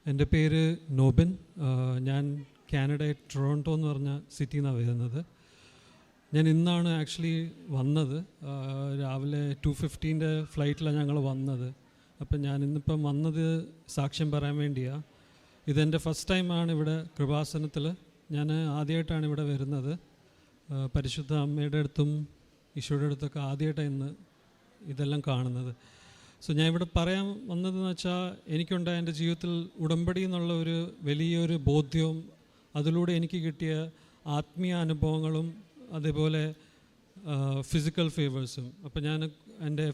എൻ്റെ പേര് നോബിൻ. ഞാൻ കാനഡ ടൊറോണ്ടോ എന്ന് പറഞ്ഞ സിറ്റിയിൽ നിന്നാണ് വരുന്നത്. ഞാൻ ഇന്നാണ് ആക്ച്വലി വന്നത്. രാവിലെ 2:15 ഫ്ലൈറ്റിലാണ് ഞങ്ങൾ വന്നത്. അപ്പം ഞാൻ ഇന്നിപ്പം വന്നത് സാക്ഷ്യം പറയാൻ വേണ്ടിയാണ്. ഇതെൻ്റെ ഫസ്റ്റ് ടൈമാണ് ഇവിടെ കൃപാസനത്തിൽ. ഞാൻ ആദ്യമായിട്ടാണ് ഇവിടെ വരുന്നത്. പരിശുദ്ധ അമ്മയുടെ അടുത്തും ഈശോയുടെ അടുത്തൊക്കെ ആദ്യമായിട്ടാണ് ഇന്ന് ഇതെല്ലാം കാണുന്നത്. സോ ഞാൻ ഇവിടെ പറയാൻ വന്നതെന്ന് വെച്ചാൽ, എനിക്കുണ്ടായ എൻ്റെ ജീവിതത്തിൽ ഉടമ്പടി എന്നുള്ള ഒരു വലിയൊരു ബോധ്യവും അതിലൂടെ എനിക്ക് കിട്ടിയ ആത്മീയ അനുഭവങ്ങളും അതേപോലെ ഫിസിക്കൽ ഫേവേഴ്സും. അപ്പോൾ ഞാൻ എൻ്റെ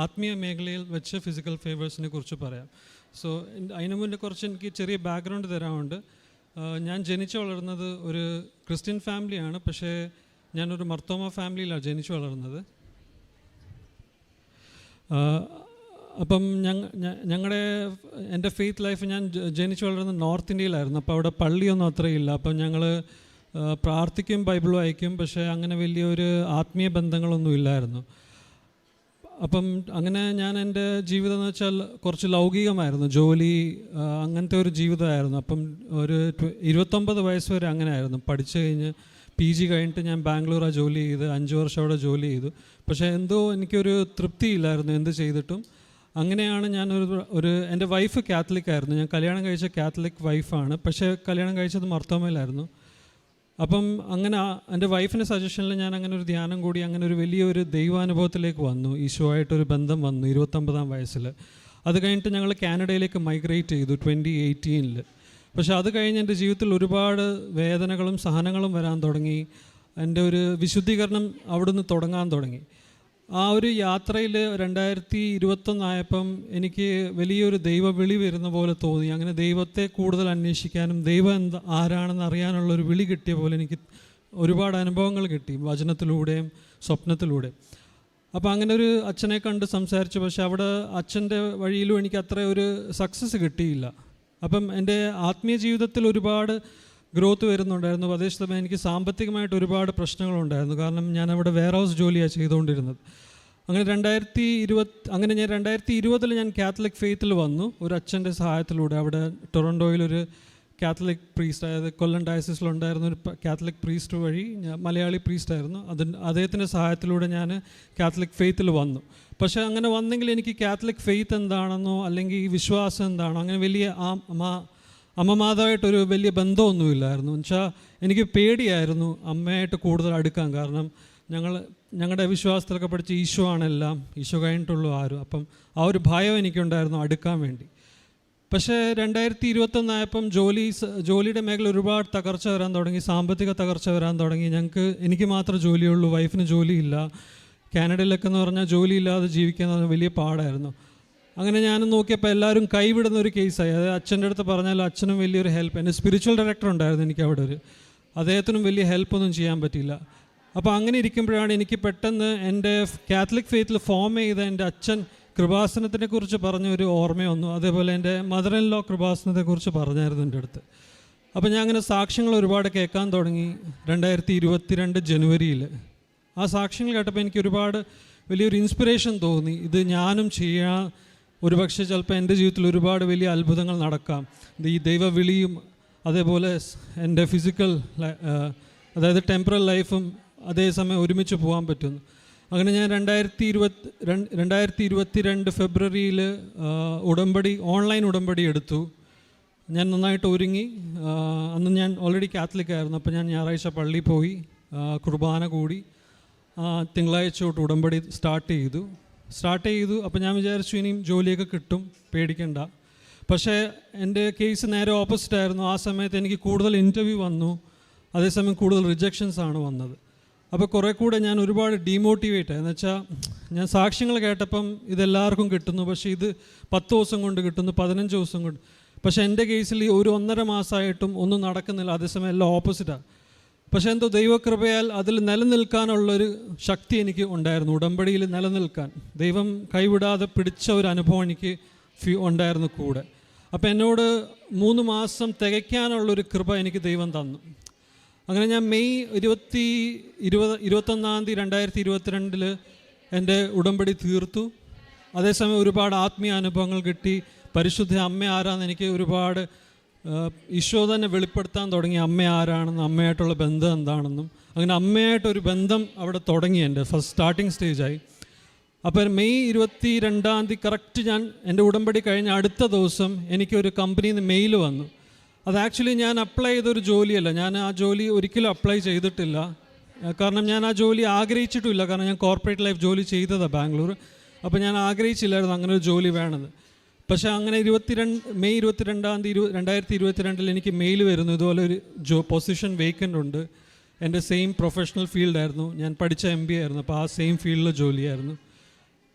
ആത്മീയ മേഖലയിൽ വെച്ച് ഫിസിക്കൽ ഫേവേഴ്സിനെ കുറിച്ച് പറയാം. സോ അതിനു മുന്നേ കുറച്ച് എനിക്ക് ചെറിയ ബാക്ക്ഗ്രൗണ്ട് തരാറുണ്ട്. ഞാൻ ജനിച്ചു വളർന്നത് ഒരു ക്രിസ്ത്യൻ ഫാമിലിയാണ്. പക്ഷേ ഞാനൊരു മർത്തോമ ഫാമിലിയിലാണ് ജനിച്ചു വളർന്നത്. അപ്പം എൻ്റെ ഫെയ്ത്ത് ലൈഫ്, ഞാൻ ജനിച്ചു വളർന്നത് നോർത്ത് ഇന്ത്യയിലായിരുന്നു. അപ്പോൾ അവിടെ പള്ളിയൊന്നും അത്രയില്ല. അപ്പം ഞങ്ങൾ പ്രാർത്ഥിക്കും, ബൈബിൾ വായിക്കും, പക്ഷേ അങ്ങനെ വലിയൊരു ആത്മീയ ബന്ധങ്ങളൊന്നും ഇല്ലായിരുന്നു. അപ്പം അങ്ങനെ ഞാൻ എൻ്റെ ജീവിതം എന്ന് വെച്ചാൽ കുറച്ച് ലൗകികമായിരുന്നു. ജോലി, അങ്ങനത്തെ ഒരു ജീവിതമായിരുന്നു. അപ്പം ഒരു 29 വയസ്സ് വരെ അങ്ങനെ ആയിരുന്നു. പഠിച്ചു കഴിഞ്ഞ് PG കഴിഞ്ഞിട്ട് ഞാൻ ബാംഗ്ലൂരാണ് ജോലി ചെയ്ത് 5 വർഷം അവിടെ ജോലി ചെയ്തു. പക്ഷേ എന്തോ എനിക്കൊരു തൃപ്തിയില്ലായിരുന്നു എന്ത് ചെയ്തിട്ടും. അങ്ങനെയാണ് എൻ്റെ വൈഫ് കാത്തലിക് ആയിരുന്നു. ഞാൻ കല്യാണം കഴിച്ച കാത്തലിക് വൈഫാണ്. പക്ഷേ കല്യാണം കഴിച്ചത് മർത്തോമയിലായിരുന്നു. അപ്പം അങ്ങനെ എൻ്റെ വൈഫിൻ്റെ സജഷനിൽ ഞാൻ അങ്ങനെ ഒരു ധ്യാനം കൂടി അങ്ങനെ ഒരു വലിയൊരു ദൈവാനുഭവത്തിലേക്ക് വന്നു. ഈശോയായിട്ടൊരു ബന്ധം വന്നു 29-ാം വയസ്സിൽ. അത് കഴിഞ്ഞിട്ട് ഞങ്ങൾ കാനഡയിലേക്ക് മൈഗ്രേറ്റ് ചെയ്തു 2018. പക്ഷെ അത് കഴിഞ്ഞ് എൻ്റെ ജീവിതത്തിൽ ഒരുപാട് വേദനകളും സഹനങ്ങളും വരാൻ തുടങ്ങി. എൻ്റെ ഒരു വിശുദ്ധീകരണം അവിടുന്ന് തുടങ്ങാൻ തുടങ്ങി. ആ ഒരു യാത്രയിൽ 2021 ആയപ്പം എനിക്ക് വലിയൊരു ദൈവവിളി വരുന്ന പോലെ തോന്നി. അങ്ങനെ ദൈവത്തെ കൂടുതൽ അന്വേഷിക്കാനും ദൈവം ആരാണെന്ന് അറിയാനുള്ളൊരു വിളി കിട്ടിയ പോലെ എനിക്ക് ഒരുപാട് അനുഭവങ്ങൾ കിട്ടി, വചനത്തിലൂടെയും സ്വപ്നത്തിലൂടെയും. അപ്പോൾ അങ്ങനെ ഒരു അച്ഛനെ കണ്ട് സംസാരിച്ചു. പക്ഷെ അവിടെ അച്ഛൻ്റെ വഴിയിലും എനിക്ക് അത്ര ഒരു സക്സസ് കിട്ടിയില്ല. അപ്പം എൻ്റെ ആത്മീയ ജീവിതത്തിൽ ഒരുപാട് ഗ്രോത്ത് വരുന്നുണ്ടായിരുന്നു. അതേസമയം എനിക്ക് സാമ്പത്തികമായിട്ട് ഒരുപാട് പ്രശ്നങ്ങളുണ്ടായിരുന്നു. കാരണം ഞാൻ അവിടെ വെയർ ഹൗസ് ജോലിയാണ് ചെയ്തുകൊണ്ടിരുന്നത്. അങ്ങനെ 2020 ഞാൻ കാത്തലിക് ഫെയ്ത്തിൽ വന്നു, ഒരു അച്ഛൻ്റെ സഹായത്തിലൂടെ. അവിടെ ടൊറൻറ്റോയിലൊരു കാത്തലിക് പ്രീസ്റ്റ്, അതായത് കൊല്ലം ഡയസിസിലുണ്ടായിരുന്ന ഒരു കാത്തലിക് പ്രീസ്റ്റ് വഴി, മലയാളി പ്രീസ്റ്റായിരുന്നു, അദ്ദേഹത്തിൻ്റെ സഹായത്തിലൂടെ ഞാൻ കാത്തലിക് ഫെയ്ത്തിൽ വന്നു. പക്ഷേ അങ്ങനെ വന്നെങ്കിൽ എനിക്ക് കാത്തലിക് ഫെയ്ത്ത് എന്താണെന്നോ അല്ലെങ്കിൽ വിശ്വാസം എന്താണോ അങ്ങനെ വലിയ അമ്മമാതായിട്ടൊരു വലിയ ബന്ധമൊന്നുമില്ലായിരുന്നു. എന്നുവെച്ചാൽ എനിക്ക് പേടിയായിരുന്നു അമ്മയായിട്ട് കൂടുതൽ അടുക്കാൻ. കാരണം ഞങ്ങളുടെ വിശ്വാസത്തിലൊക്കെ പഠിച്ച ഈശോ ആണെല്ലാം, ഈശോ കഴിഞ്ഞിട്ടുള്ളൂ ആരും. അപ്പം ആ ഒരു ഭയം എനിക്കുണ്ടായിരുന്നു അടുക്കാൻ വേണ്ടി. പക്ഷേ 2021 ആയപ്പം ജോലിയുടെ മേഖല ഒരുപാട് തകർച്ച വരാൻ തുടങ്ങി, സാമ്പത്തിക തകർച്ച വരാൻ തുടങ്ങി. എനിക്ക് മാത്രമേ ജോലിയുള്ളൂ, വൈഫിന് ജോലിയില്ല. കാനഡയിലൊക്കെ എന്ന് പറഞ്ഞാൽ ജോലിയില്ലാതെ ജീവിക്കുന്നത് വലിയ പാടായിരുന്നു. അങ്ങനെ ഞാൻ നോക്കിയപ്പോൾ എല്ലാവരും കൈവിടുന്ന ഒരു കേസായി. അതായത് അച്ഛൻ്റെ അടുത്ത് പറഞ്ഞാൽ അച്ഛനും വലിയൊരു ഹെൽപ്പ്, എൻ്റെ സ്പിരിച്വൽ ഡയറക്ടർ ഉണ്ടായിരുന്നു എനിക്ക് അവിടെ അദ്ദേഹത്തിനും വലിയ ഹെൽപ്പൊന്നും ചെയ്യാൻ പറ്റിയില്ല. അപ്പോൾ അങ്ങനെ ഇരിക്കുമ്പോഴാണ് എനിക്ക് പെട്ടെന്ന് എൻ്റെ കാത്തലിക് ഫെയ്ത്തിൽ ഫോം ചെയ്ത എൻ്റെ അച്ഛൻ കൃപാസനത്തിനെ കുറിച്ച് പറഞ്ഞൊരു ഓർമ്മ വന്നു. അതേപോലെ എൻ്റെ മദർ ഇൻ ലോ കൃപാസനത്തെക്കുറിച്ച് പറഞ്ഞായിരുന്നു എൻ്റെ അടുത്ത്. അപ്പോൾ ഞാൻ അങ്ങനെ സാക്ഷ്യങ്ങൾ ഒരുപാട് കേൾക്കാൻ തുടങ്ങി 2022 ജനുവരിയിൽ. ആ സാക്ഷ്യങ്ങൾ കേട്ടപ്പോൾ എനിക്ക് ഒരുപാട് വലിയൊരു ഇൻസ്പിറേഷൻ തോന്നി. ഇത് ഞാനും ചെയ്യാൻ, ഒരുപക്ഷെ ചിലപ്പോൾ എൻ്റെ ജീവിതത്തിൽ ഒരുപാട് വലിയ അത്ഭുതങ്ങൾ നടക്കാം. ഈ ദൈവവിളിയും അതേപോലെ എൻ്റെ ഫിസിക്കൽ അതായത് ടെമ്പറൽ ലൈഫും അതേസമയം ഒരുമിച്ച് പോകാൻ പറ്റുന്നു. അങ്ങനെ ഞാൻ 2022 ഫെബ്രുവരിയിൽ ഓൺലൈൻ ഉടമ്പടി എടുത്തു. ഞാൻ നന്നായിട്ട് ഒരുങ്ങി. അന്ന് ഞാൻ ഓൾറെഡി കാത്തലിക് ആയിരുന്നു. അപ്പോൾ ഞാൻ ഞായറാഴ്ച പള്ളിയിൽ പോയി കുർബാന കൂടി തിങ്കളാഴ്ച തൊട്ട് ഉടമ്പടി സ്റ്റാർട്ട് ചെയ്തു. അപ്പോൾ ഞാൻ വിചാരിച്ചു ഇനിയും ജോലിയൊക്കെ കിട്ടും, പേടിക്കണ്ട. പക്ഷേ എൻ്റെ കേസ് നേരെ ഓപ്പോസിറ്റായിരുന്നു. ആ സമയത്ത് എനിക്ക് കൂടുതൽ ഇൻ്റർവ്യൂ വന്നു, അതേസമയം കൂടുതൽ റിജക്ഷൻസ് ആണ് വന്നത്. അപ്പോൾ കുറേ കൂടെ ഞാൻ ഒരുപാട് ഡീമോട്ടിവേറ്റ് ആയി. എന്ന് വെച്ചാൽ ഞാൻ സാക്ഷ്യങ്ങൾ കേട്ടപ്പം ഇതെല്ലാവർക്കും കിട്ടുന്നു, പക്ഷേ ഇത് 10 ദിവസം കൊണ്ട് കിട്ടുന്നു, 15 ദിവസം കൊണ്ട്. പക്ഷേ എൻ്റെ കേസിൽ ഈ 1.5 മാസമായിട്ടും ഒന്നും നടക്കുന്നില്ല. അതേസമയം എല്ലാം ഓപ്പോസിറ്റാണ്. പക്ഷേ എന്തോ ദൈവകൃപയാൽ അതിൽ നിലനിൽക്കാനുള്ളൊരു ശക്തി എനിക്ക് ഉണ്ടായിരുന്നു. ഉടമ്പടിയിൽ നിലനിൽക്കാൻ ദൈവം കൈവിടാതെ പിടിച്ച ഒരു അനുഭവം എനിക്ക് ഉണ്ടായിരുന്നു കൂടെ. അപ്പോൾ എന്നോട് 3 മാസം തികയ്ക്കാനുള്ളൊരു കൃപ എനിക്ക് ദൈവം തന്നു. അങ്ങനെ ഞാൻ മെയ് 21 2022 എൻ്റെ ഉടമ്പടി തീർത്തു. അതേസമയം ഒരുപാട് ആത്മീയ അനുഭവങ്ങൾ കിട്ടി, പരിശുദ്ധ അമ്മ ആരാന്ന് എനിക്ക് ഒരുപാട് ഈശോ തന്നെ വെളിപ്പെടുത്താൻ തുടങ്ങി. അമ്മ ആരാണെന്നും അമ്മയായിട്ടുള്ള ബന്ധം എന്താണെന്നും. അങ്ങനെ അമ്മയായിട്ടൊരു ബന്ധം അവിടെ തുടങ്ങി. എൻ്റെ ഫസ്റ്റ് സ്റ്റാർട്ടിങ് സ്റ്റേജായി. അപ്പോൾ മെയ് 22 കറക്റ്റ് ഞാൻ എൻ്റെ ഉടമ്പടി കഴിഞ്ഞ അടുത്ത ദിവസം എനിക്കൊരു കമ്പനിയിൽ നിന്ന് മെയിൽ വന്നു. അത് ആക്ച്വലി ഞാൻ അപ്ലൈ ചെയ്തൊരു ജോലിയല്ല. ഞാൻ ആ ജോലി ഒരിക്കലും അപ്ലൈ ചെയ്തിട്ടില്ല. കാരണം ഞാൻ ആ ജോലി ആഗ്രഹിച്ചിട്ടുമില്ല. കാരണം ഞാൻ കോർപ്പറേറ്റ് ലൈഫ് ജോലി ചെയ്തതാണ് ബാംഗ്ലൂർ. അപ്പോൾ ഞാൻ ആഗ്രഹിച്ചില്ലായിരുന്നു അങ്ങനെ ഒരു ജോലി വേണമെന്ന്. പക്ഷേ അങ്ങനെ മെയ് 22 2022 എനിക്ക് മെയിൽ വരുന്നു, ഇതുപോലെ ഒരു പൊസിഷൻ വേക്കൻ്റ് ഉണ്ട്. എൻ്റെ സെയിം പ്രൊഫഷണൽ ഫീൽഡായിരുന്നു, ഞാൻ പഠിച്ച MBA ആയിരുന്നു. അപ്പോൾ ആ സെയിം ഫീൽഡിലെ ജോലിയായിരുന്നു.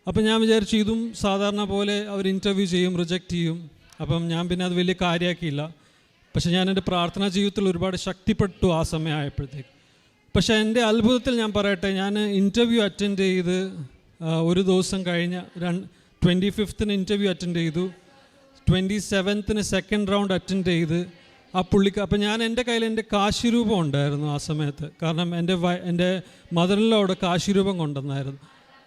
അപ്പം ഞാൻ വിചാരിച്ചു ഇതും സാധാരണ പോലെ അവർ ഇൻ്റർവ്യൂ ചെയ്യും, റിജക്റ്റ് ചെയ്യും. അപ്പം ഞാൻ പിന്നെ അത് വലിയ കാര്യമാക്കിയില്ല. പക്ഷേ ഞാൻ എൻ്റെ പ്രാർത്ഥനാ ജീവിതത്തിൽ ഒരുപാട് ശക്തിപ്പെട്ടു ആ സമയം ആയപ്പോഴത്തേക്ക്. പക്ഷേ എൻ്റെ അത്ഭുതത്തിൽ ഞാൻ പറയട്ടെ, ഞാൻ ഇൻ്റർവ്യൂ അറ്റൻഡ് ചെയ്ത് ഒരു ദിവസം കഴിഞ്ഞ 25th ഇൻ്റർവ്യൂ അറ്റൻഡ് ചെയ്തു, 27th സെക്കൻഡ് റൗണ്ട് അറ്റൻഡ് ചെയ്ത് അപ്പം ഞാൻ എൻ്റെ കയ്യിൽ എൻ്റെ കാശിരൂപം ഉണ്ടായിരുന്നു ആ സമയത്ത്. കാരണം എൻ്റെ മദറിനോട് കാശിരൂപം കൊണ്ടുവന്നായിരുന്നു.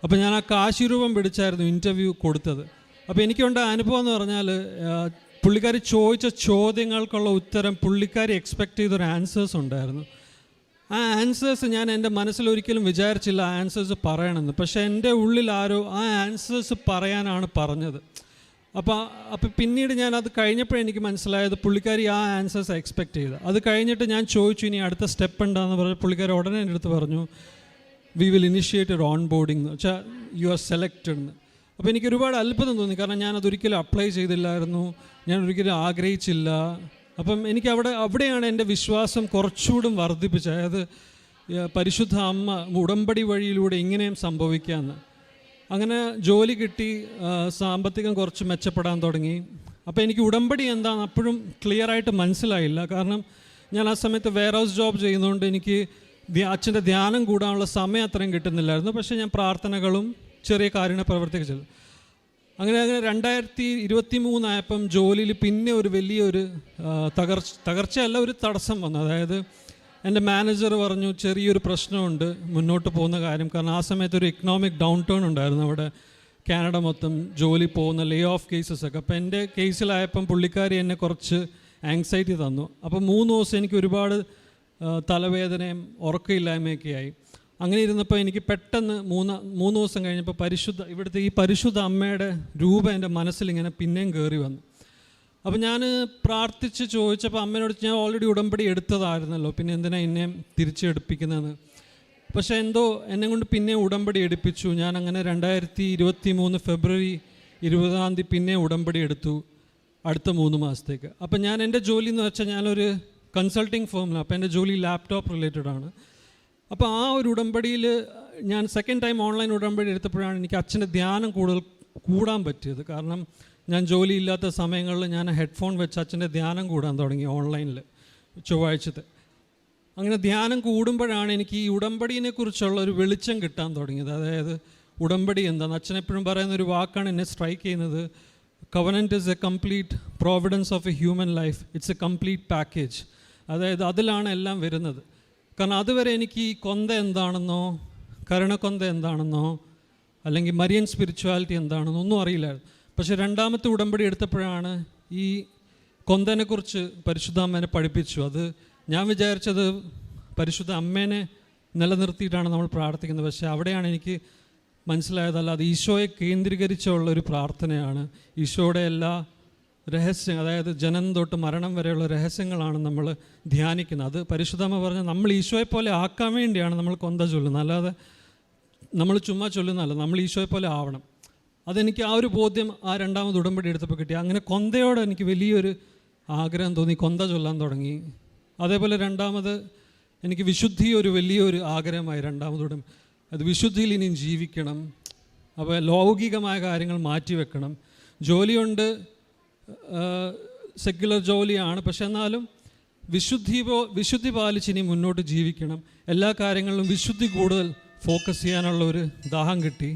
അപ്പോൾ ഞാൻ ആ കാശിരൂപം പിടിച്ചായിരുന്നു ഇൻ്റർവ്യൂ കൊടുത്തത്. അപ്പോൾ എനിക്കുണ്ട അനുഭവം എന്ന് പറഞ്ഞാൽ പുള്ളിക്കാരി ചോദിച്ച ചോദ്യങ്ങൾക്കുള്ള ഉത്തരം പുള്ളിക്കാരി എക്സ്പെക്റ്റ് ചെയ്തൊരു ആൻസേഴ്സ് ഉണ്ടായിരുന്നു. ആ ആൻസേഴ്സ് ഞാൻ എൻ്റെ മനസ്സിലൊരിക്കലും വിചാരിച്ചില്ല ആ ആൻസേഴ്സ് പറയണമെന്ന്. പക്ഷേ എൻ്റെ ഉള്ളിൽ ആരോ ആ ആൻസേഴ്സ് പറയാനാണ് പറഞ്ഞത്. അപ്പോൾ പിന്നീട് ഞാൻ അത് കഴിഞ്ഞപ്പോഴെനിക്ക് മനസ്സിലായത് പുള്ളിക്കാരി ആ ആൻസേഴ്സ് എക്സ്പെക്റ്റ് ചെയ്ത്. അത് കഴിഞ്ഞിട്ട് ഞാൻ ചോദിച്ചു ഇനി അടുത്ത സ്റ്റെപ്പ് ഉണ്ടാകുന്ന പറഞ്ഞ് പുള്ളിക്കാരി ഉടനെ എൻ്റെ അടുത്ത് പറഞ്ഞു വി വിൽ ഇനിഷ്യേറ്റ് ഒരു ഓൺ ബോർഡിങ് എന്ന് വെച്ചാൽ യു ആർ സെലക്റ്റഡ് എന്ന്. അപ്പോൾ എനിക്ക് ഒരുപാട് അത്ഭുതം തോന്നി. കാരണം ഞാനതൊരിക്കലും അപ്ലൈ ചെയ്തില്ലായിരുന്നു, ഞാൻ ഒരിക്കലും ആഗ്രഹിച്ചില്ല. അപ്പം എനിക്ക് അവിടെയാണ് എൻ്റെ വിശ്വാസം കുറച്ചുകൂടും വർദ്ധിപ്പിച്ചത്. അതായത് പരിശുദ്ധ അമ്മ ഉടമ്പടി വഴിയിലൂടെ ഇങ്ങനെയും സംഭവിക്കാമെന്ന്. അങ്ങനെ ജോലി കിട്ടി, സാമ്പത്തികം കുറച്ച് മെച്ചപ്പെടാൻ തുടങ്ങി. അപ്പോൾ എനിക്ക് ഉടമ്പടി എന്താണെന്ന് അപ്പോഴും ക്ലിയറായിട്ട് മനസ്സിലായില്ല. കാരണം ഞാൻ ആ സമയത്ത് വെയർ ഹൗസ് ജോബ് ചെയ്യുന്നതുകൊണ്ട് എനിക്ക് അച്ഛൻ്റെ ധ്യാനം കൂടാനുള്ള സമയം അത്രയും കിട്ടുന്നില്ലായിരുന്നു. പക്ഷേ ഞാൻ പ്രാർത്ഥനകളും ചെറിയ കാര്യങ്ങൾ പ്രവർത്തിക്കുക ചെയ്തു. അങ്ങനെ 2023 ആയപ്പം ജോലിയിൽ പിന്നെ ഒരു വലിയൊരു തകർച്ചയല്ല, ഒരു തടസ്സം വന്നു. അതായത് എൻ്റെ മാനേജർ പറഞ്ഞു ചെറിയൊരു പ്രശ്നമുണ്ട് മുന്നോട്ട് പോകുന്ന കാര്യം. കാരണം ആ സമയത്ത് ഒരു ഇക്കണോമിക് ഡൗൺ ടേൺ ഉണ്ടായിരുന്നു അവിടെ കാനഡ മൊത്തം, ജോലി പോകുന്ന ലേ ഓഫ് കേസസൊക്കെ. അപ്പോൾ എൻ്റെ കേസിലായപ്പം പുള്ളിക്കാരി എന്നെ കുറച്ച് ആങ്സൈറ്റി തന്നു. അപ്പോൾ 3 ദിവസം എനിക്ക് ഒരുപാട് തലവേദനയും ഉറക്കമില്ലായ്മയൊക്കെ ആയി. അങ്ങനെ ഇരുന്നപ്പോൾ എനിക്ക് പെട്ടെന്ന് 3 ദിവസം കഴിഞ്ഞപ്പോൾ ഇവിടുത്തെ ഈ പരിശുദ്ധ അമ്മയുടെ രൂപം എൻ്റെ മനസ്സിലിങ്ങനെ പിന്നെയും കയറി വന്നു. അപ്പോൾ ഞാൻ പ്രാർത്ഥിച്ച് ചോദിച്ചപ്പോൾ അമ്മേനോട് ഞാൻ ഓൾറെഡി ഉടമ്പടി എടുത്തതായിരുന്നല്ലോ, പിന്നെ എന്തിനാ എന്നെ തിരിച്ചെടുപ്പിക്കുന്നതെന്ന്. പക്ഷേ എന്തോ എന്നെ കൊണ്ട് പിന്നെ ഉടമ്പടി എടുപ്പിച്ചു. ഞാൻ അങ്ങനെ 2023 ഫെബ്രുവരി 20 പിന്നെ ഉടമ്പടി എടുത്തു അടുത്ത 3 മാസത്തേക്ക്. അപ്പം ഞാൻ എൻ്റെ ജോലി എന്ന് വെച്ചാൽ ഞാനൊരു കൺസൾട്ടിങ് ഫേമിലാണ്. അപ്പോൾ എൻ്റെ ജോലി ലാപ്ടോപ്പ് റിലേറ്റഡ് ആണ്. അപ്പോൾ ആ ഒരു ഉടമ്പടിയിൽ ഞാൻ സെക്കൻഡ് ടൈം ഓൺലൈൻ ഉടമ്പടി എടുത്തപ്പോഴാണ് എനിക്ക് അച്ഛൻ്റെ ധ്യാനം കൂടാൻ പറ്റിയത്. കാരണം ഞാൻ ജോലിയില്ലാത്ത സമയങ്ങളിൽ ഞാൻ ഹെഡ്ഫോൺ വെച്ച് അച്ഛൻ്റെ ധ്യാനം കൂടാൻ തുടങ്ങി ഓൺലൈനിൽ ചൊവ്വാഴ്ചത്തെ. അങ്ങനെ ധ്യാനം കൂടുമ്പോഴാണ് എനിക്ക് ഈ ഉടമ്പടിയെ കുറിച്ചുള്ള ഒരു വെളിച്ചം കിട്ടാൻ തുടങ്ങിയത്. അതായത് ഉടമ്പടി എന്താണെന്ന് അച്ഛൻ എപ്പോഴും പറയുന്ന ഒരു വാക്കാണ് എന്നെ സ്ട്രൈക്ക് ചെയ്യുന്നത്. Covenant is A complete Providence of A human life, it's A complete package. അതായത് അതിലാണ് എല്ലാം വരുന്നത്. കാരണം അതുവരെ എനിക്ക് ഈ കൊന്ത എന്താണെന്നോ കരുണക്കൊന്ത എന്താണെന്നോ അല്ലെങ്കിൽ മരിയൻ സ്പിരിച്വാലിറ്റി എന്താണെന്നോ ഒന്നും അറിയില്ലായിരുന്നു. പക്ഷേ രണ്ടാമത്തെ ഉടമ്പടി എടുത്തപ്പോഴാണ് ഈ കൊന്തനെക്കുറിച്ച് പരിശുദ്ധ അമ്മേനെ പഠിപ്പിച്ചു. അത് ഞാൻ വിചാരിച്ചത് പരിശുദ്ധ അമ്മേനെ നിലനിർത്തിയിട്ടാണ് നമ്മൾ പ്രാർത്ഥിക്കുന്നത്. പക്ഷേ അവിടെയാണ് എനിക്ക് മനസ്സിലായതല്ല, അത് ഈശോയെ കേന്ദ്രീകരിച്ചുള്ളൊരു പ്രാർത്ഥനയാണ്. ഈശോയുടെ എല്ലാ രഹസ്യം, അതായത് ജനനം തൊട്ട് മരണം വരെയുള്ള രഹസ്യങ്ങളാണ് നമ്മൾ ധ്യാനിക്കുന്നത്. അത് പരിശുദ്ധമ്മ പറഞ്ഞ നമ്മൾ ഈശോയെ പോലെ ആക്കാൻ വേണ്ടിയാണ് നമ്മൾ കൊന്ത ചൊല്ലുന്നത്, അല്ലാതെ നമ്മൾ ചുമ്മാ ചൊല്ലുന്നതല്ല, നമ്മൾ ഈശോയെ പോലെ ആവണം. അതെനിക്ക് ആ ഒരു ബോധ്യം ആ രണ്ടാമത് ഉടമ്പടി എടുത്തപ്പോൾ കിട്ടി. അങ്ങനെ കൊന്തയോട് എനിക്ക് വലിയൊരു ആഗ്രഹം തോന്നി, കൊന്ത ചൊല്ലാൻ തുടങ്ങി. അതേപോലെ രണ്ടാമത് എനിക്ക് വിശുദ്ധി ഒരു വലിയൊരു ആഗ്രഹമായി. രണ്ടാമതോടും അത് വിശുദ്ധിയിൽ ഇനിയും ജീവിക്കണം. അപ്പോൾ ലൗകികമായ കാര്യങ്ങൾ മാറ്റിവെക്കണം. ജോലിയുണ്ട്, സെക്യുലർ ജോലിയാണ്, പക്ഷെ എന്നാലും വിശുദ്ധി പാലിച്ച് ഇനി മുന്നോട്ട് ജീവിക്കണം. എല്ലാ കാര്യങ്ങളിലും വിശുദ്ധി കൂടുതൽ ഫോക്കസ് ചെയ്യാനുള്ള ഒരു ദാഹം കിട്ടി.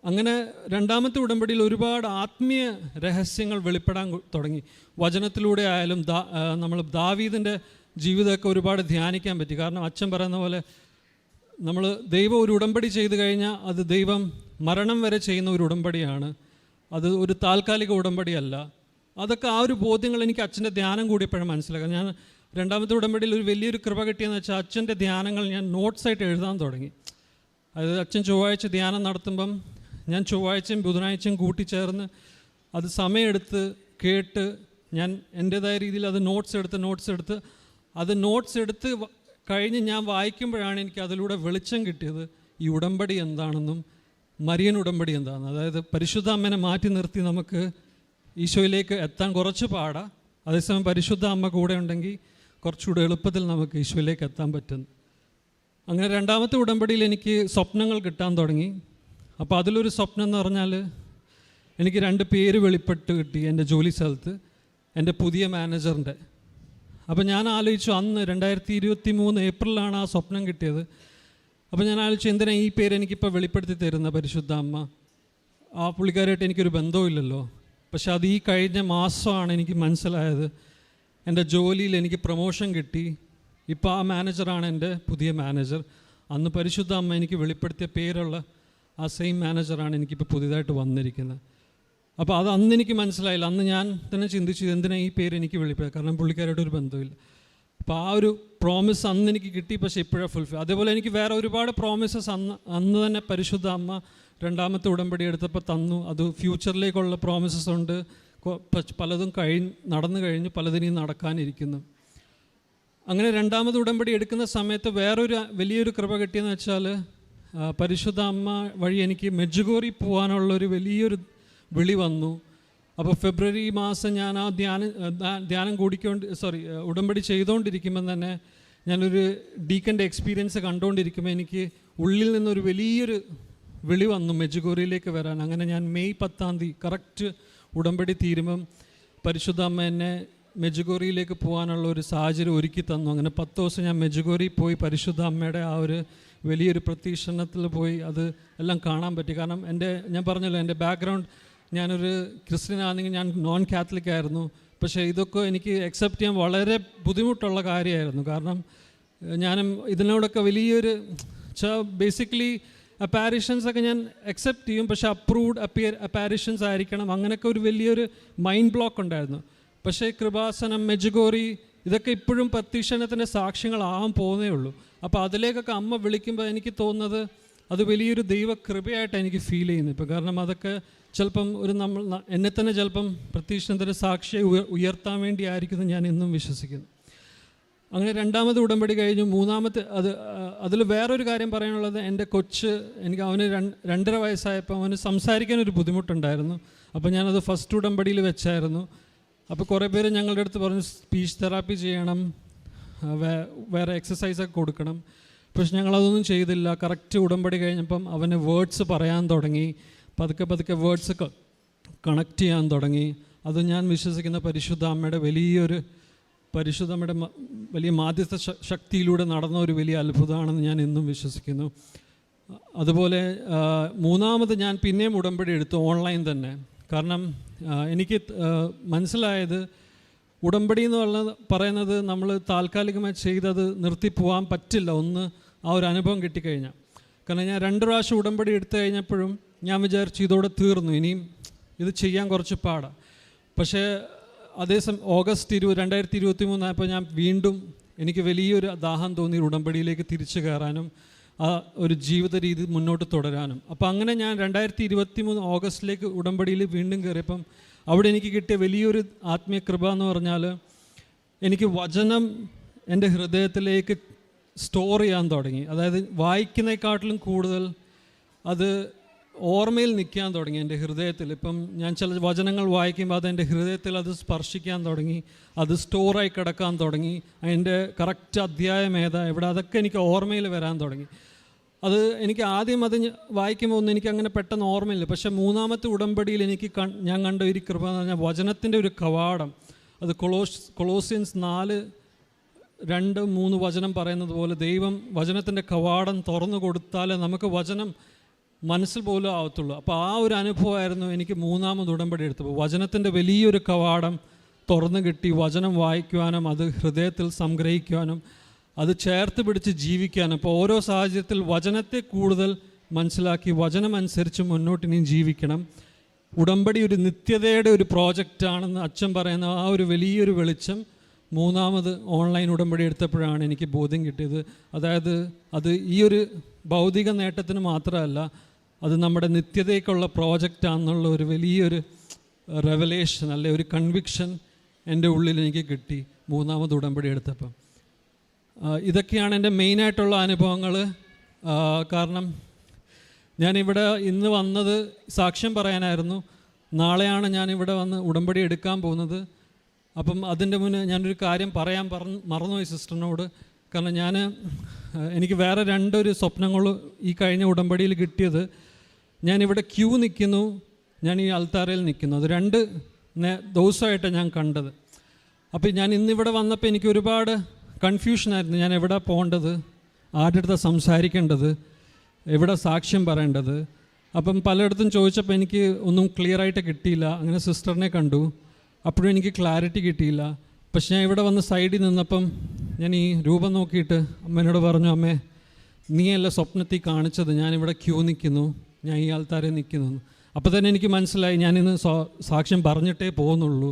അങ്ങനെ രണ്ടാമത്തെ ഉടമ്പടിയിൽ ഒരുപാട് ആത്മീയ രഹസ്യങ്ങൾ വെളിപ്പെടാൻ തുടങ്ങി. വചനത്തിലൂടെ ആയാലും നമ്മൾ ദാവീദിൻ്റെ ജീവിതമൊക്കെ ഒരുപാട് ധ്യാനിക്കാൻ പറ്റി. കാരണം അച്ഛൻ പറയുന്ന പോലെ നമ്മൾ ദൈവം ഒരു ഉടമ്പടി ചെയ്തു കഴിഞ്ഞാൽ അത് ദൈവം മരണം വരെ ചെയ്യുന്ന ഒരു ഉടമ്പടിയാണ്. അത് ഒരു താൽക്കാലിക ഉടമ്പടിയല്ല. അതൊക്കെ ആ ഒരു ബോധ്യങ്ങൾ എനിക്ക് അച്ഛൻ്റെ ധ്യാനം കൂടിയപ്പോഴും മനസ്സിലാക്കാം. ഞാൻ രണ്ടാമത്തെ ഉടമ്പടിയിൽ ഒരു വലിയൊരു കൃപ കിട്ടിയെന്ന് വെച്ചാൽ അച്ഛൻ്റെ ധ്യാനങ്ങൾ ഞാൻ നോട്ട്സായിട്ട് എഴുതാൻ തുടങ്ങി. അതായത് അച്ഛൻ ചൊവ്വാഴ്ച ധ്യാനം നടത്തുമ്പം ഞാൻ ചൊവ്വാഴ്ചയും ബുധനാഴ്ചയും കൂട്ടിച്ചേർന്ന് അത് സമയമെടുത്ത് കേട്ട് ഞാൻ എൻ്റേതായ രീതിയിൽ അത് നോട്ട്സ് എടുത്ത് അത് നോട്ട്സ് എടുത്ത് കഴിഞ്ഞ് ഞാൻ വായിക്കുമ്പോഴാണ് എനിക്ക് അതിലൂടെ വെളിച്ചം കിട്ടിയത് ഈ ഉടമ്പടി എന്താണെന്നും മരിയൻ ഉടമ്പടി എന്താണെന്നും. അതായത് പരിശുദ്ധ അമ്മേനെ മാറ്റി നിർത്തി നമുക്ക് ഈശോയിലേക്ക് എത്താൻ കുറച്ച് പാടാം, അതേസമയം പരിശുദ്ധ അമ്മ കൂടെ ഉണ്ടെങ്കിൽ കുറച്ചുകൂടെ എളുപ്പത്തിൽ നമുക്ക് ഈശോയിലേക്ക് എത്താൻ പറ്റുന്നു. അങ്ങനെ രണ്ടാമത്തെ ഉടമ്പടിയിൽ എനിക്ക് സ്വപ്നങ്ങൾ കിട്ടാൻ തുടങ്ങി. അപ്പോൾ അതിലൊരു സ്വപ്നം എന്ന് പറഞ്ഞാൽ എനിക്ക് 2 പേര് വെളിപ്പെട്ട് കിട്ടി എൻ്റെ ജോലി സ്ഥലത്ത്, എൻ്റെ പുതിയ മാനേജറിൻ്റെ. അപ്പോൾ ഞാൻ ആലോചിച്ചു, അന്ന് 2023 ഏപ്രിലാണ് ആ സ്വപ്നം കിട്ടിയത്. അപ്പോൾ ഞാൻ ആലോചിച്ചു, എന്തിനാണ് ഈ പേര് എനിക്കിപ്പോൾ വെളിപ്പെടുത്തി തരുന്ന പരിശുദ്ധ അമ്മ? ആ പുള്ളിക്കാരായിട്ട് എനിക്കൊരു ബന്ധവുമില്ലല്ലോ. പക്ഷെ അത് ഈ കഴിഞ്ഞ മാസമാണ് എനിക്ക് മനസ്സിലായത്. എൻ്റെ ജോലിയിൽ എനിക്ക് പ്രൊമോഷൻ കിട്ടി. ഇപ്പോൾ ആ മാനേജറാണ് എൻ്റെ പുതിയ മാനേജർ. അന്ന് പരിശുദ്ധ അമ്മ എനിക്ക് വെളിപ്പെടുത്തിയ പേരുള്ള ആ സെയിം മാനേജറാണ് എനിക്കിപ്പോൾ പുതിയതായിട്ട് വന്നിരിക്കുന്നത്. അപ്പോൾ അത് അന്ന് എനിക്ക് മനസ്സിലായില്ല. അന്ന് ഞാൻ തന്നെ ചിന്തിച്ചു, എന്തിനാണ് ഈ പേര് എനിക്ക് വെളിപ്പെടുത്തുക, കാരണം പുള്ളിക്കാരായിട്ടൊരു ബന്ധമില്ല. അപ്പോൾ ആ ഒരു പ്രോമിസ് അന്ന് എനിക്ക് കിട്ടി, പക്ഷേ ഇപ്പോഴാണ് ഫുൾഫിൽ. അതേപോലെ എനിക്ക് വേറെ ഒരുപാട് പ്രോമിസസ് അന്ന് തന്നെ പരിശുദ്ധ അമ്മ രണ്ടാമത്തെ ഉടമ്പടി എടുത്തപ്പോൾ തന്നു. അത് ഫ്യൂച്ചറിലേക്കുള്ള പ്രോമിസസ് ഉണ്ട്. പലതും നടന്നു കഴിഞ്ഞു, പലതിനും നടക്കാനിരിക്കുന്നു. അങ്ങനെ രണ്ടാമത് ഉടമ്പടി എടുക്കുന്ന സമയത്ത് വേറൊരു വലിയൊരു കൃപ കിട്ടിയെന്ന് വെച്ചാൽ, പരിശുദ്ധ അമ്മ വഴി എനിക്ക് മെഡ്ജുഗോറി പോകാനുള്ളൊരു വലിയൊരു വിളി വന്നു. അപ്പോൾ ഫെബ്രുവരി മാസം ഞാൻ ആ ധ്യാനം ഉടമ്പടി ചെയ്തുകൊണ്ടിരിക്കുമ്പം തന്നെ ഞാനൊരു ഡീക്കൻ്റെ എക്സ്പീരിയൻസ് കണ്ടുകൊണ്ടിരിക്കുമ്പോൾ എനിക്ക് ഉള്ളിൽ നിന്നൊരു വലിയൊരു വിളി വന്നു മെഡ്ജുഗോറിയിലേക്ക് വരാൻ. അങ്ങനെ ഞാൻ മെയ് 10 കറക്റ്റ് ഉടമ്പടി തീരുമ്പം പരിശുദ്ധ അമ്മ എന്നെ മെഡ്ജുഗോറിയിലേക്ക് പോകാനുള്ള ഒരു സാഹചര്യം ഒരുക്കി തന്നു. അങ്ങനെ 10 ദിവസം ഞാൻ മെഡ്ജുഗോറി പോയി പരിശുദ്ധ അമ്മയുടെ ആ ഒരു വലിയൊരു പ്രത്യക്ഷണത്തിൽ പോയി അത് എല്ലാം കാണാൻ പറ്റി. കാരണം ഞാൻ പറഞ്ഞല്ലോ, എൻ്റെ ബാക്ക്ഗ്രൗണ്ട് ഞാനൊരു ക്രിസ്ത്യൻ ആണെങ്കിൽ ഞാൻ നോൺ കാത്തലിക് ആയിരുന്നു. പക്ഷേ ഇതൊക്കെ എനിക്ക് അക്സെപ്റ്റ് ചെയ്യാൻ വളരെ ബുദ്ധിമുട്ടുള്ള കാര്യമായിരുന്നു. കാരണം ഞാനും ഇതിനോടൊക്കെ വലിയൊരു ബേസിക്കലി അപ്പാരിഷൻസൊക്കെ ഞാൻ അക്സെപ്റ്റ് ചെയ്യും, പക്ഷേ അപ്രൂവ്ഡ് അപ്പാരിഷൻസ് ആയിരിക്കണം, അങ്ങനെയൊക്കെ ഒരു വലിയൊരു മൈൻഡ് ബ്ലോക്ക് ഉണ്ടായിരുന്നു. പക്ഷേ കൃപാസനം, മെഡ്ജുഗോറി ഇതൊക്കെ ഇപ്പോഴും പ്രത്യക്ഷണത്തിൻ്റെ സാക്ഷ്യങ്ങളാകാൻ പോകുന്നേ ഉള്ളൂ. അപ്പോൾ അതിലേക്കൊക്കെ അമ്മ വിളിക്കുമ്പോൾ എനിക്ക് തോന്നുന്നത് അത് വലിയൊരു ദൈവകൃപയായിട്ട് എനിക്ക് ഫീൽ ചെയ്യുന്നു ഇപ്പോൾ. കാരണം അതൊക്കെ ചിലപ്പം എന്നെ തന്നെ ചിലപ്പം പ്രത്യക്ഷണത്തിൻ്റെ സാക്ഷിയെ ഉയർത്താൻ വേണ്ടി ആയിരിക്കുന്നു ഞാൻ ഇന്നും വിശ്വസിക്കുന്നു. അങ്ങനെ രണ്ടാമത് ഉടമ്പടി കഴിഞ്ഞു. മൂന്നാമത്തെ അതിൽ വേറൊരു കാര്യം പറയാനുള്ളത്, എൻ്റെ അവന് 2.5 വയസ്സായപ്പോൾ അവന് സംസാരിക്കാനൊരു ബുദ്ധിമുട്ടുണ്ടായിരുന്നു. അപ്പോൾ ഞാനത് ഫസ്റ്റ് ഉടമ്പടിയിൽ വെച്ചായിരുന്നു. അപ്പോൾ കുറേ പേര് ഞങ്ങളുടെ അടുത്ത് പറഞ്ഞു സ്പീച്ച് തെറാപ്പി ചെയ്യണം, വേറെ എക്സസൈസൊക്കെ കൊടുക്കണം. പക്ഷെ ഞങ്ങളതൊന്നും ചെയ്തില്ല. കറക്റ്റ് ഉടമ്പടി കഴിഞ്ഞപ്പം അവന് വേർഡ്സ് പറയാൻ തുടങ്ങി, പതുക്കെ വേർഡ്സ് കണക്ട് ചെയ്യാൻ തുടങ്ങി. അത് ഞാൻ വിശ്വസിക്കുന്ന പരിശുദ്ധ അമ്മയുടെ വലിയ മാധ്യസ്ഥ ശക്തിയിലൂടെ നടന്ന ഒരു വലിയ അത്ഭുതമാണെന്ന് ഞാൻ എന്നും വിശ്വസിക്കുന്നു. അതുപോലെ മൂന്നാമത് ഞാൻ പിന്നെയും ഉടമ്പടി എടുത്തു, ഓൺലൈൻ തന്നെ. കാരണം എനിക്ക് മനസ്സിലായത് ഉടമ്പടി എന്ന് പറയുന്നത് നമ്മൾ താൽക്കാലികമായി ചെയ്തത് നിർത്തിപ്പോകാൻ പറ്റില്ല. ആ ഒരു അനുഭവം കിട്ടിക്കഴിഞ്ഞാൽ. കാരണം ഞാൻ 2 പ്രാവശ്യം ഉടമ്പടി എടുത്തു കഴിഞ്ഞപ്പോഴും ഞാൻ വിചാരിച്ചു ഇതോടെ തീർന്നു, ഇനിയും ഇത് ചെയ്യാൻ കുറച്ച് പാടാണ്. പക്ഷേ അതേസമയം ഓഗസ്റ്റ് 2023 ആയപ്പോൾ ഞാൻ വീണ്ടും എനിക്ക് വലിയൊരു ദാഹം തോന്നി ഉടമ്പടിയിലേക്ക് തിരിച്ചു കയറാനും ആ ഒരു ജീവിത രീതി മുന്നോട്ട് തുടരാനും. അപ്പോൾ അങ്ങനെ ഞാൻ 2023 ഓഗസ്റ്റിലേക്ക് ഉടമ്പടിയിൽ വീണ്ടും കയറിയപ്പം അവിടെ എനിക്ക് കിട്ടിയ വലിയൊരു ആത്മീയ കൃപ എന്ന് പറഞ്ഞാൽ, എനിക്ക് വചനം എൻ്റെ ഹൃദയത്തിലേക്ക് സ്റ്റോർ ചെയ്യാൻ തുടങ്ങി. അതായത് വായിക്കുന്നതിനെക്കാട്ടിലും കൂടുതൽ അത് ഓർമ്മയിൽ നിൽക്കാൻ തുടങ്ങി എൻ്റെ ഹൃദയത്തിൽ. ഇപ്പം ഞാൻ ചില വചനങ്ങൾ വായിക്കുമ്പോൾ അത് എൻ്റെ ഹൃദയത്തിൽ അത് സ്പർശിക്കാൻ തുടങ്ങി, അത് സ്റ്റോറായി കിടക്കാൻ തുടങ്ങി. അതിൻ്റെ കറക്റ്റ് അധ്യായം ഏതാ എവിടെ അതൊക്കെ എനിക്ക് ഓർമ്മയിൽ വരാൻ തുടങ്ങി. അത് എനിക്ക് ആദ്യം അത് വായിക്കുമ്പോൾ ഒന്നും എനിക്ക് അങ്ങനെ പെട്ടെന്ന് ഓർമ്മയില്ല. പക്ഷേ മൂന്നാമത്തെ ഉടമ്പടിയിൽ ഞാൻ കണ്ട ഒരു കൃപ എന്ന് പറഞ്ഞാൽ വചനത്തിൻ്റെ ഒരു കവാടം. അത് കൊളോസ്യൻസ് 4:2-3 വചനം പറയുന്നത് പോലെ ദൈവം വചനത്തിൻ്റെ കവാടം തുറന്നു കൊടുത്താലേ നമുക്ക് വചനം മനസ്സിൽ പോലും ആവത്തുള്ളൂ. അപ്പോൾ ആ ഒരു അനുഭവമായിരുന്നു എനിക്ക് മൂന്നാമത് ഉടമ്പടി എടുത്തപ്പോൾ. വചനത്തിൻ്റെ വലിയൊരു കവാടം തുറന്നു കിട്ടി, വചനം വായിക്കുവാനും അത് ഹൃദയത്തിൽ സംഗ്രഹിക്കുവാനും അത് ചേർത്ത് പിടിച്ച് ജീവിക്കാനും. അപ്പോൾ ഓരോ സാഹചര്യത്തിൽ വചനത്തെ കൂടുതൽ മനസ്സിലാക്കി വചനം അനുസരിച്ച് മുന്നോട്ട് ഇനിയും ജീവിക്കണം. ഉടമ്പടി ഒരു നിത്യതയുടെ ഒരു പ്രോജക്റ്റാണെന്ന് അച്ഛൻ പറയുന്ന ആ ഒരു വലിയൊരു വെളിച്ചം മൂന്നാമത് ഓൺലൈൻ ഉടമ്പടി എടുത്തപ്പോഴാണ് എനിക്ക് ബോധ്യം കിട്ടിയത്. അതായത് അത് ഈ ഒരു ഭൗതിക നേട്ടത്തിന് മാത്രമല്ല, അത് നമ്മുടെ നിത്യതയ്ക്കുള്ള പ്രോജക്റ്റാണെന്നുള്ള ഒരു വലിയൊരു റെവലേഷൻ, അല്ലെ ഒരു കൺവിക്ഷൻ എൻ്റെ ഉള്ളിൽ എനിക്ക് കിട്ടി മൂന്നാമത് ഉടമ്പടി എടുത്തപ്പം. ഇതൊക്കെയാണ് എൻ്റെ മെയിനായിട്ടുള്ള അനുഭവങ്ങൾ. കാരണം ഞാനിവിടെ ഇന്ന് വന്നത് സാക്ഷ്യം പറയാനായിരുന്നു. നാളെയാണ് ഞാനിവിടെ വന്ന് ഉടമ്പടി എടുക്കാൻ പോകുന്നത്. അപ്പം അതിൻ്റെ മുന്നേ ഞാനൊരു കാര്യം പറയാൻ മറന്നുപോയി സിസ്റ്ററിനോട്. കാരണം എനിക്ക് വേറെ രണ്ടൊരു സ്വപ്നങ്ങൾ ഈ കഴിഞ്ഞ ഉടമ്പടിയിൽ കിട്ടിയത്. ഞാനിവിടെ ക്യൂ നിൽക്കുന്നു, ഞാൻ ഈ അൾത്താരയിൽ നിൽക്കുന്നു. അത് 2 ദിവസമായിട്ടാണ് ഞാൻ കണ്ടത്. അപ്പോൾ ഞാൻ ഇന്നിവിടെ വന്നപ്പോൾ എനിക്ക് ഒരുപാട് കൺഫ്യൂഷനായിരുന്നു. ഞാൻ എവിടെ പോകേണ്ടത്, ആരുടെ അടുത്ത് സംസാരിക്കേണ്ടത്, എവിടെ സാക്ഷ്യം പറയേണ്ടത്. അപ്പം പലയിടത്തും ചോദിച്ചപ്പോൾ എനിക്ക് ഒന്നും ക്ലിയറായിട്ട് കിട്ടിയില്ല. അങ്ങനെ സിസ്റ്ററിനെ കണ്ടു, അപ്പോഴും എനിക്ക് ക്ലാരിറ്റി കിട്ടിയില്ല. പക്ഷെ ഞാൻ ഇവിടെ വന്ന് സൈഡിൽ നിന്നപ്പം ഞാൻ ഈ രൂപം നോക്കിയിട്ട് അമ്മേനോട് പറഞ്ഞു, അമ്മേ നീയല്ല സ്വപ്നത്തിൽ കാണിച്ചത്, ഞാനിവിടെ ക്യൂ നിൽക്കുന്നു, ഞാൻ ഈ ആൾത്താരെ നിൽക്കുന്നു. അപ്പോൾ തന്നെ എനിക്ക് മനസ്സിലായി ഞാനിന്ന് സാക്ഷ്യം പറഞ്ഞിട്ടേ പോകുന്നുള്ളൂ.